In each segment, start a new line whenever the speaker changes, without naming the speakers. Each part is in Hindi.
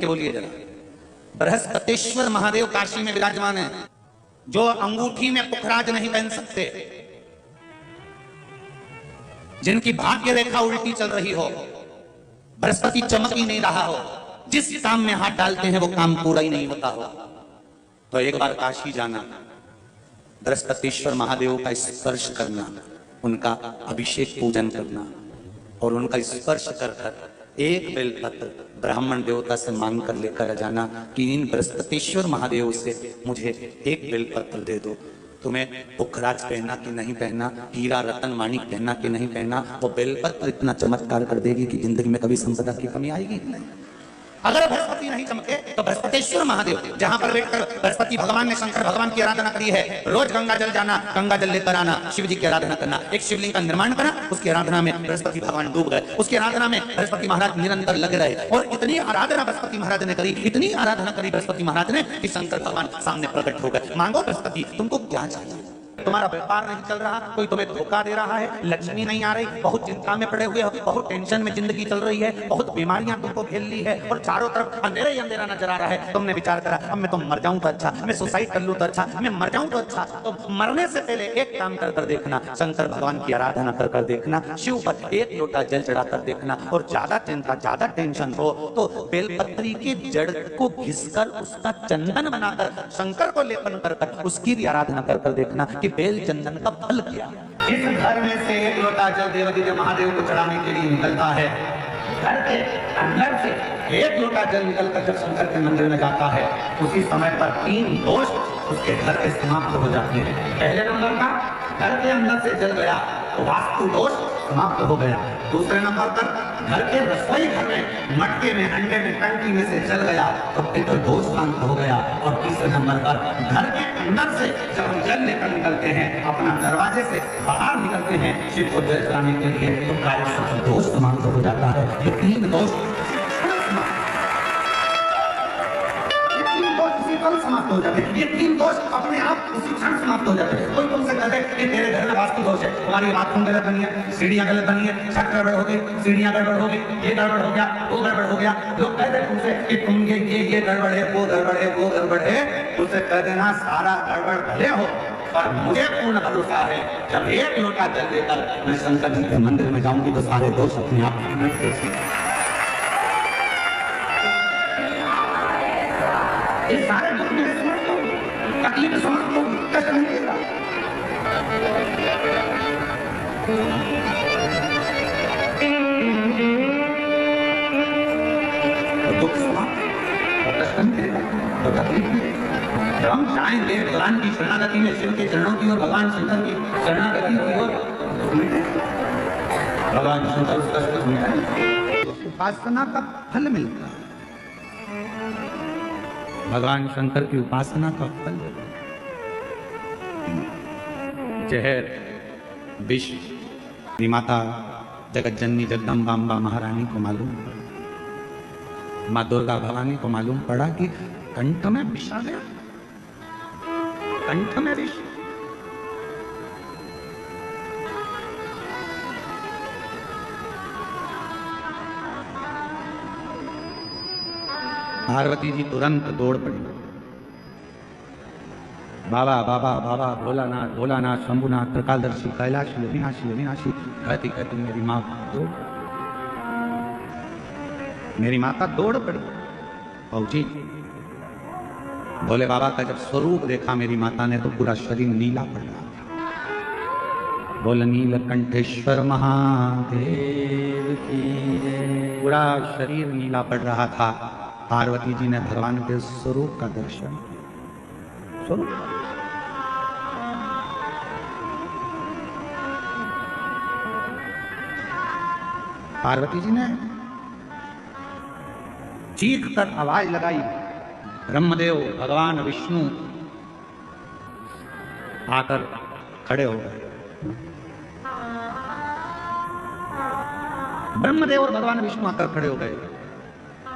के बोलिए जरा। बृहस्पतिश्वर महादेव काशी में विराजमान है, जो अंगूठी में पुखराज नहीं पहन सकते, जिनकी भाग्य रेखा उल्टी चल रही हो, बृहस्पति चमक ही नहीं रहा हो, जिस काम में हाथ डालते हैं वो काम पूरा ही नहीं होता हो, तो एक बार काशी जाना, बृहस्पतिश्वर महादेव का स्पर्श करना, उनका अभिषेक पूजन करना और उनका स्पर्श कर कर एक बेलपत्र ब्राह्मण देवता से मांग कर लेकर जाना कि इन बृहस्पतिश्वर महादेव से मुझे एक बेलपत्र दे दो। तुम्हें पुखराज पहना कि नहीं पहना, हीरा रतन माणिक पहना कि नहीं पहना, वो बेलपत्र इतना चमत्कार कर देगी कि जिंदगी में कभी संपदा की कमी आएगी नहीं। अगर बृहस्पति नहीं चमके तो बृहस्पतिश्वर महादेव, जहां पर बैठकर बृहस्पति भगवान ने शंकर भगवान की आराधना करी है, रोज गंगा जल जाना, गंगा जल लेकर आना, शिव जी की आराधना करना, एक शिवलिंग का निर्माण करा, उसकी आराधना में बृहस्पति भगवान डूब गए, उसकी आराधना में बृहस्पति महाराज निरंतर लगे रहे और इतनी आराधना बृहस्पति महाराज ने करी, इतनी आराधना करी बृहस्पति महाराज ने कि शंकर भगवान सामने प्रकट हो गए। मांगो बृहस्पति, तुमको क्या चाहिए? तुम्हारा व्यापार नहीं चल रहा, कोई तुम्हें धोखा दे रहा है, लक्ष्मी नहीं आ रही, बहुत चिंता में पड़े हुए हो, बहुत टेंशन में जिंदगी चल रही है, बहुत बीमारियां तुमको घेर ली है और चारों तरफ अंधेरा ही अंधेरा नजर आ रहा है। तुमने विचार करा अब मैं तो मर जाऊं तो अच्छा, मैं सुसाइड कर लूं तो अच्छा, मैं मर जाऊं तो अच्छा। तो मरने से पहले एक काम कर कर देखना, शंकर भगवान की आराधना कर कर देखना, शिव पर एक लोटा जल चढ़ा कर देखना और ज्यादा चिंता ज्यादा टेंशन हो तो बेलपत्री की जड़ को घिसकर उसका चंदन बनाकर शंकर को लेपन कर कर उसकी भी आराधना कर कर देखना कि बेल चंदन का फल क्या। इस घर में से एक लोटा जल देवदीय महादेव को चढ़ाने के लिए निकलता है, घर के अंदर से एक लोटा जल निकलकर जब शंकर के मंदिर में जाता है, उसी समय पर 3 दोष उसके घर के समाप्त हो जाते हैं। पहले नंबर का, घर के अंदर से जल गया तो वास्तु दोष समाप्त हो गया। दूसरे नंबर पर घर के रसोई घर में मटके में अंडे में टंकी में से जल गया तो पितृ दोष शांत हो गया। और तीसरे नंबर पर घर के अंदर से जब हम जल लेकर निकलते हैं, अपना दरवाजे से बाहर निकलते हैं शिव को जल चढ़ाने के लिए, तो कार्य दोष समाप्त हो जाता है। ये 3 दोष समाप्त हो जाते हैं। ये 3 दोष अपने आप उसी क्षण समाप्त हो जाते हैं। कोई तुमसे कहते कि तेरे घर में वास्तु दोष है, तुम्हारी बाथरूम गलत बनी है, सीढ़ियां गलत बनी है, छत गड़बड़ हो गई, सीढ़ियां गड़बड़ हो गई, ये गड़बड़ हो गया, वो गड़बड़ हो गया। लोग कहते हैं तुमसे कि तुम ये गड़बड़ है, वो गड़बड़ है, वो गड़बड़ है, तुमसे कह देना सारा गड़बड़ भले हो पर मुझे पूर्ण भरोसा है जब एक लोटा जल लेकर मैं शंकर जी के मंदिर में जाऊंगी तो सारे दोष अपने आप ये सारे दुख मेरे समझ लो, तकलीफ समझ लो, कष्ट नहीं देगा। तो दुख समाप्त, तो कष्ट नहीं देगा, तो तकलीफ नहीं देगा। जब हम चाहेंगे भगवान की शरणागति में, शिव के चरणों की और भगवान शंकर की शरणागति की ओर, भगवान शंकर उसका सुख मिटाएंगे। उपासना का फल मिलता है, भगवान शंकर की उपासना का फल। जहर विष माता जगत जननी जगदम्बा महारानी को मालूम, माँ दुर्गा भवानी को मालूम पड़ा कि कंठ में विष आ गया, कंठ में विष। पार्वती जी तुरंत दौड़ पड़ी, बाबा बाबा बाबा भोलानाथ भोलानाथ शंभुनाथ त्रिकालदर्शी कैलाशी अविनाशी अविनाशी कहती कहती मेरी माता दौड़ पड़ी, पहुंची। भोले बाबा का जब स्वरूप देखा मेरी माता ने तो पूरा शरीर नीला पड़ रहा था। बोल नीलकंठेश्वर महादेव की, पूरा शरीर नीला पड़ रहा था। पार्वती जी ने भगवान के स्वरूप का दर्शन, स्वरूप पार्वती जी ने चीख कर आवाज लगाई, ब्रह्मदेव भगवान विष्णु आकर खड़े हो गए। ब्रह्मदेव और भगवान विष्णु आकर खड़े हो गए।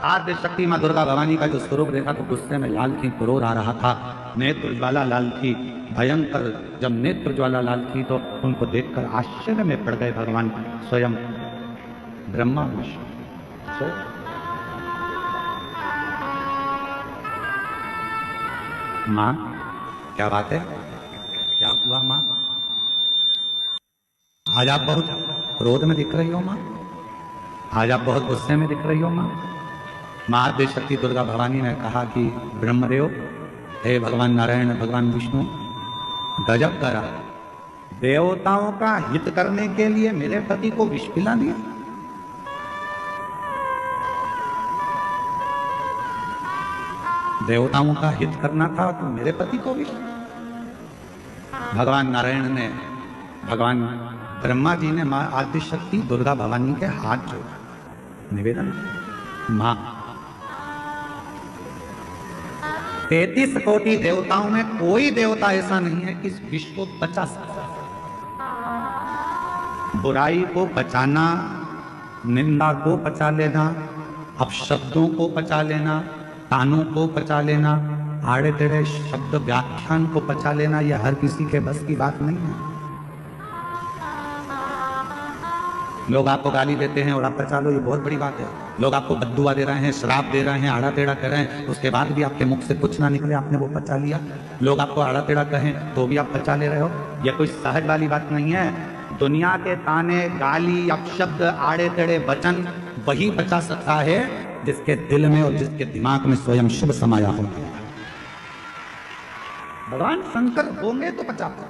आद्य शक्ति मां दुर्गा भवानी का जो स्वरूप देखा तो गुस्से में लाल थी, क्रोध आ रहा था, नेत्र ज्वाला लाल थी, भयंकर। जब नेत्र ज्वाला लाल थी तो उनको देखकर आश्चर्य में पड़ गए भगवान स्वयं ब्रह्मा विष्णु। माँ, क्या बात है? क्या हुआ माँ? आज आप बहुत क्रोध में दिख रही हो माँ। आज आप बहुत गुस्से में दिख रही हो माँ। माँ आद्य शक्ति दुर्गा भवानी ने कहा कि ब्रह्मदेव, हे भगवान नारायण, भगवान विष्णु, गजब करा। देवताओं का हित करने के लिए मेरे पति को विष पिला दिया। देवताओं का हित करना था तो मेरे पति को विष। भगवान नारायण ने, भगवान ब्रह्मा जी ने मां आद्य शक्ति दुर्गा भवानी के हाथ जोड़ा, निवेदन, मां, 33 कोटि देवताओं में कोई देवता ऐसा नहीं है कि इस विश्व को बचा सकता। बुराई को बचाना, निंदा को बचा लेना, अपशब्दों को बचा लेना, तानों को बचा लेना, आड़े टेढ़े शब्द व्याख्यान को बचा लेना, यह हर किसी के बस की बात नहीं है। लोग आपको गाली देते हैं और आप बचा लो, ये बहुत बड़ी बात है। लोग आपको बद्दुआ दे रहे हैं, श्राप दे रहे हैं, आड़ा टेढ़ा कर रहे हैं, उसके बाद भी आपके मुख से कुछ ना निकले, आपने वो बचा लिया। लोग आपको आड़ा टेढ़ा कहें तो भी आप बचा ले रहे हो। यह कोई सहज वाली बात नहीं है। दुनिया के ताने, गाली, अपशब्द, आड़े टेढ़े वचन वही बचा सकता है जिसके दिल में और जिसके दिमाग में स्वयं शिव समाया हो। भगवान शंकर होंगे तो बचा पाओ।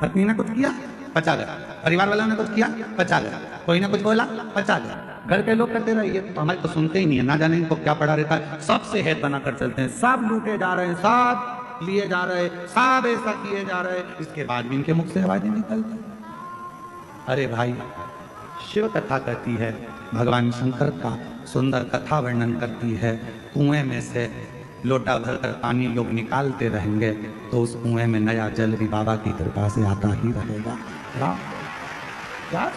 पत्नी ने कुछ किया, बचा गया। परिवार वालों ने कुछ किया, बचा गया। कोई ने कुछ बोला, बचा गया। घर के लोग करते रहिए तो हमारे तो सुनते ही नहीं है, ना जाने इनको क्या पड़ा रहता है। सबसे हेत बनाकर चलते हैं, सब लूटे जा रहे हैं, सब लिए जा रहे हैं, सब ऐसा किए जा रहे हैं, इसके बाद भी इनके मुख से आवाजें निकलती। अरे भाई, शिव कथा कहती है, भगवान शंकर का सुंदर कथा वर्णन करती है। कुएं में से लोटा भरकर पानी लोग निकालते रहेंगे तो उस कुएं में नया जल भी बाबा की कृपा से आता ही रहेगा। क्या?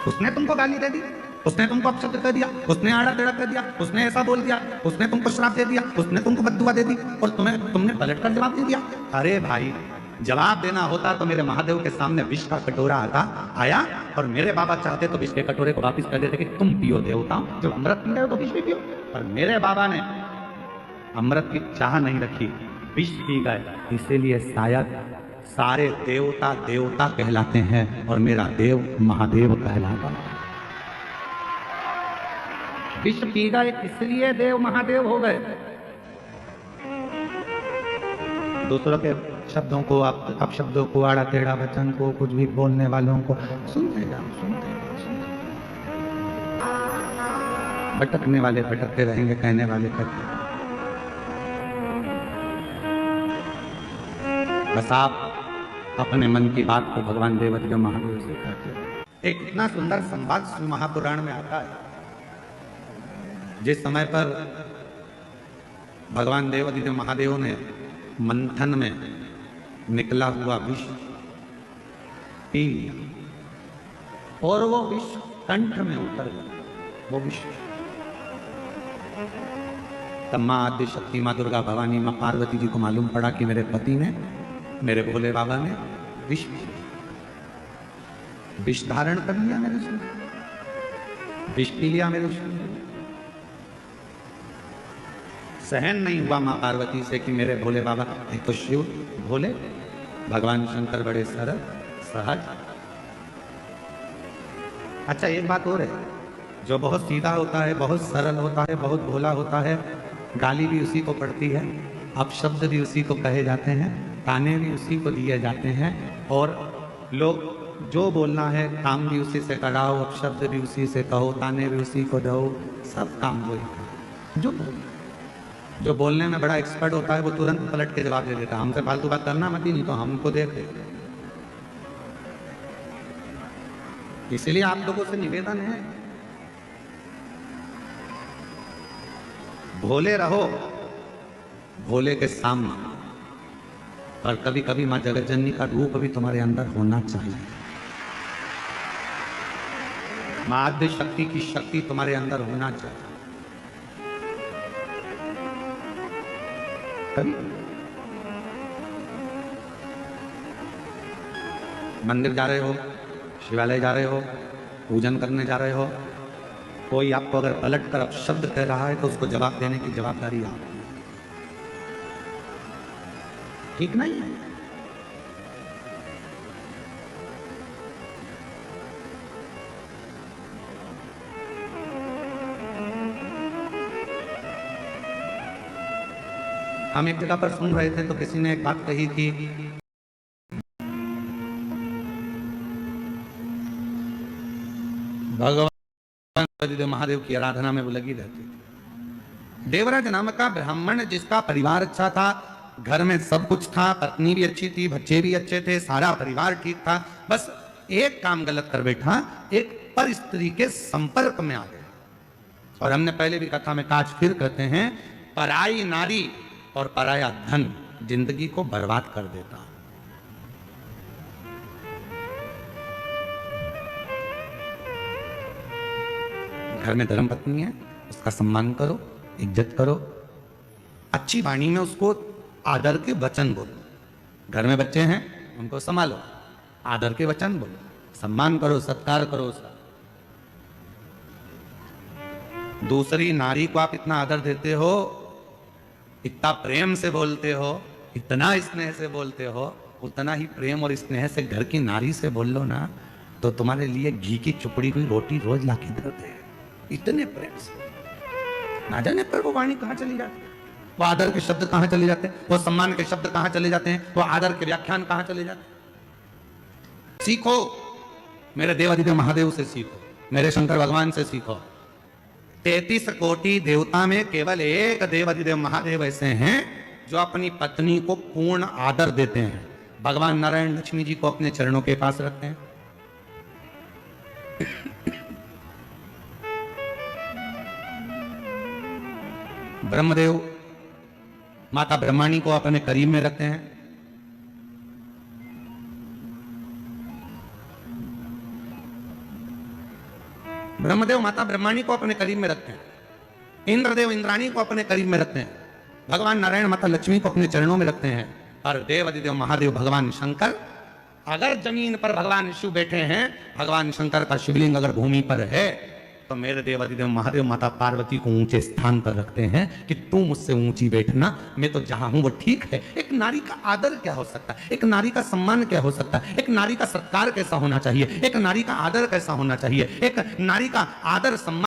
उसने तुमको गाली दे दी, उसने तुमको अपशब्द कर दिया, उसने आड़ा टेढ़ा कर दिया, उसने ऐसा बोल दिया, उसने तुमको श्राप दे दिया, उसने तुमको बद्दुआ दे दी और तुमने पलट कर जवाब दे दिया। अरे भाई, जवाब देना होता तो मेरे महादेव के सामने विष का कटोरा आया और मेरे बाबा चाहते तो विष के कटोरे को वापिस कर देते कि तुम पियो देवता, जो अमृत पी रहे हो तो विष भी पियो। पर मेरे बाबा ने अमृत की चाह नहीं रखी, विष पी गए। इसीलिए शायद सारे देवता देवता कहलाते हैं और मेरा देव महादेव कहलाता। विष पी गए इसलिए देव महादेव हो गए। दूसरों के शब्दों को, अपशब्दों को, आड़ा टेढ़ा वचन को, कुछ भी बोलने वालों को सुनते जाओ। भटकने वाले भटकते रहेंगे, कहने वाले कहते। बस आप अपने मन की बात को भगवान देवदेव महादेव से कहते। एक इतना सुंदर संवाद श्री महापुराण में आता है, जिस समय पर भगवान देवदेव महादेव ने मंथन में निकला हुआ विष पी लिया और वो विष कंठ में उतर गया, वो विष। तब मां आद्य शक्ति, मां दुर्गा भवानी, मां पार्वती जी को मालूम पड़ा कि मेरे पति ने, मेरे भोले बाबा ने विष धारण कर लिया मेरे शरीर, विष पी लिया मेरे शरीर। सहन नहीं हुआ मां पार्वती से कि मेरे भोले बाबा, एक तो शिव भोले, भगवान शंकर बड़े सरल सहज। अच्छा, एक बात और है, जो बहुत सीधा होता है, बहुत सरल होता है, बहुत भोला होता है, गाली भी उसी को पड़ती है, अपशब्द भी उसी को कहे जाते हैं, ताने भी उसी को दिए जाते हैं, और लोग जो बोलना है काम भी उसी से कराओ, अपशब्द भी उसी से कहो, ताने भी उसी को दो, सब काम वही। जो बोलने में बड़ा एक्सपर्ट होता है वो तुरंत पलट के जवाब दे देता है, हमसे फालतू बात करना मत ही, नहीं तो हमको देख ले। इसलिए आप लोगों से निवेदन है, भोले रहो भोले के सामने, पर कभी कभी मां जगतजननी का रूप भी तुम्हारे अंदर होना चाहिए। मां आद्य शक्ति की शक्ति तुम्हारे अंदर होना चाहिए। मंदिर जा रहे हो, शिवालय जा रहे हो, पूजन करने जा रहे हो, कोई आपको अगर पलट कर अपशब्द कह रहा है तो उसको जवाब देने की जवाबदारी आपकी है। ठीक नहीं है? हम एक जगह पर सुन रहे थे तो किसी ने एक बात कही कि भगवान महादेव की आराधना में वो लगी रहती थी। देवराज नाम का ब्राह्मण जिसका परिवार अच्छा था, घर में सब कुछ था, पत्नी भी अच्छी थी, बच्चे भी अच्छे थे, सारा परिवार ठीक था, बस एक काम गलत कर बैठा, एक पर स्त्री के संपर्क में आ गया। और हमने पहले भी कथा में आज फिर कहते हैं, पराई नारी और पराया धन जिंदगी को बर्बाद कर देता। घर में धर्म पत्नी है, उसका सम्मान करो, इज्जत करो, अच्छी वाणी में उसको आदर के वचन बोलो। घर में बच्चे हैं, उनको संभालो, आदर के वचन बोलो, सम्मान करो, सत्कार करो उसका। दूसरी नारी को आप इतना आदर देते हो, इतना प्रेम से बोलते हो, इतना स्नेह से बोलते हो, उतना ही प्रेम और स्नेह से घर की नारी से बोल लो ना, तो तुम्हारे लिए घी की चुपड़ी हुई रोटी रोज ला के देते हैं, इतने प्रेम से। ना जाने पर वो वाणी कहां चली जाती है, वो आदर के शब्द कहां चले जाते हैं, वो सम्मान के शब्द कहां चले जाते हैं, वो आदर के व्याख्यान कहां चले जाते हैं। सीखो, मेरे देवाधिदेव महादेव से सीखो, मेरे शंकर भगवान से सीखो। 33 कोटि देवता में केवल एक देवाधिदेव महादेव ऐसे हैं जो अपनी पत्नी को पूर्ण आदर देते हैं। भगवान नारायण लक्ष्मी जी को अपने चरणों के पास रखते हैं। ब्रह्मदेव माता ब्रह्माणी को अपने करीब में रखते हैं। ब्रह्मदेव माता ब्रह्माणी को अपने करीब में रखते हैं। इंद्रदेव इंद्राणी को अपने करीब में रखते हैं। भगवान नारायण माता लक्ष्मी को अपने चरणों में रखते हैं। और देवाधिदेव महादेव भगवान शंकर, अगर जमीन पर भगवान शिव बैठे हैं, भगवान शंकर का शिवलिंग अगर भूमि पर है, तो मेरे देवाधिदेव महादेव माता पार्वती को ऊंचे स्थान पर रखते हैं कि तू मुझसे ऊंची बैठना, मैं तो जहां हूं वो ठीक है। एक नारी का आदर क्या हो सकता है, एक नारी का सम्मान क्या हो सकता है, एक नारी का सत्कार कैसा होना चाहिए, एक नारी का आदर कैसा होना चाहिए, एक नारी का आदर सम्मान